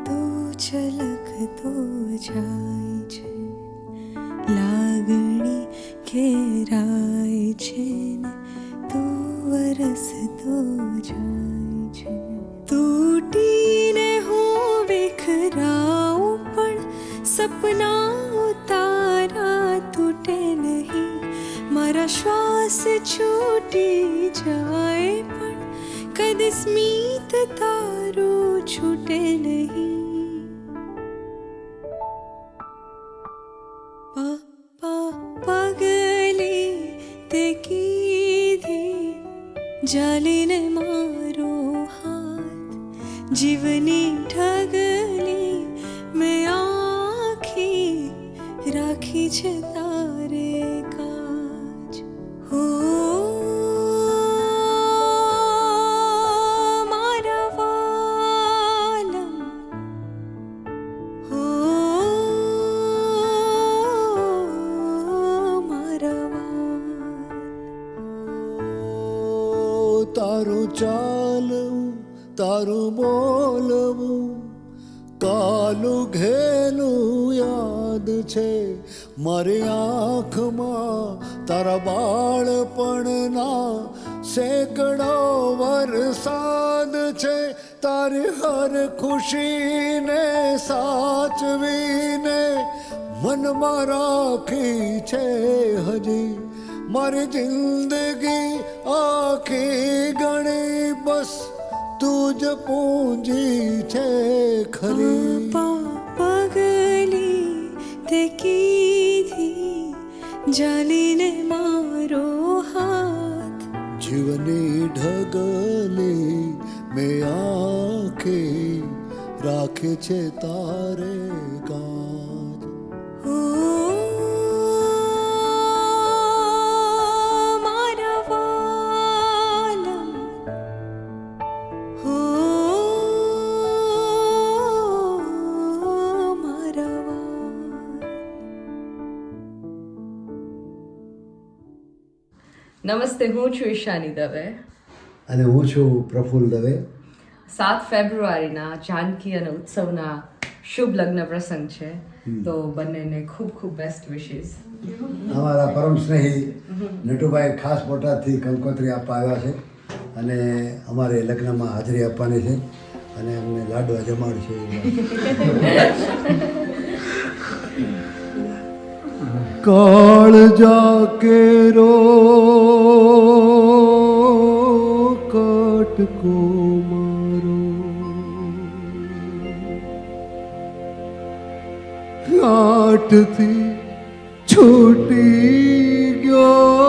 તું છલકતો જાય છે, લાગણી ઘેરાય છે ને તું વરસતો જાય છે. તૂટીને હું વિખરાઉં પણ સપનાઓ તારા તૂટે નહીં. મારા શ્વાસ છૂટી જાય પણ કદી સ્મિત તારું છૂટે નહીં. પગલી તે કીધી જાલીને મારો હાથ, જીવની ઢગલી મેં આખી રાખી છે તારે કાજ. હો મારા વાલમ, હો મારા વાલ. તારું ચાલવું તારું બોલવું કાલું ઘેલું યાદ છે મારી આંખમાં. તારા બાળપણના સેંકડો વરસાદ છે. તારી હર ખુશીને સાચવીને મનમાં રાખી છે હજી. મારી જિંદગી આખી ગણી બસ તું જ પૂંજી છે ખરી. પગલી તે કીધી જાલીને મારો હાથ, જીવની ઢગલી મેં આંખી રાખે છે તારે કાજ. હો મારા વાલમ, હો મારા વાલ. નમસ્તે, હું છું ઈશાની દવે અને હું છું પ્રફુલ્લ દવે. 7 ફેબ્રુઆરીના જાનકી અને ઉત્સવના શુભ લગ્ન પ્રસંગ છે, તો બંનેને ખૂબ ખૂબ બેસ્ટ વિશીસ. અમારા પરમ સ્નેહી નટુભાઈ ખાસ બોટાદથી કંકોત્રી આપવા આવ્યા છે અને અમારે લગ્નમાં હાજરી આપવાની છે અને અમને લાડવા જમાડશે. કાળ જાકેરો કાટકો મારો ગાંઠથી છૂટી ગયો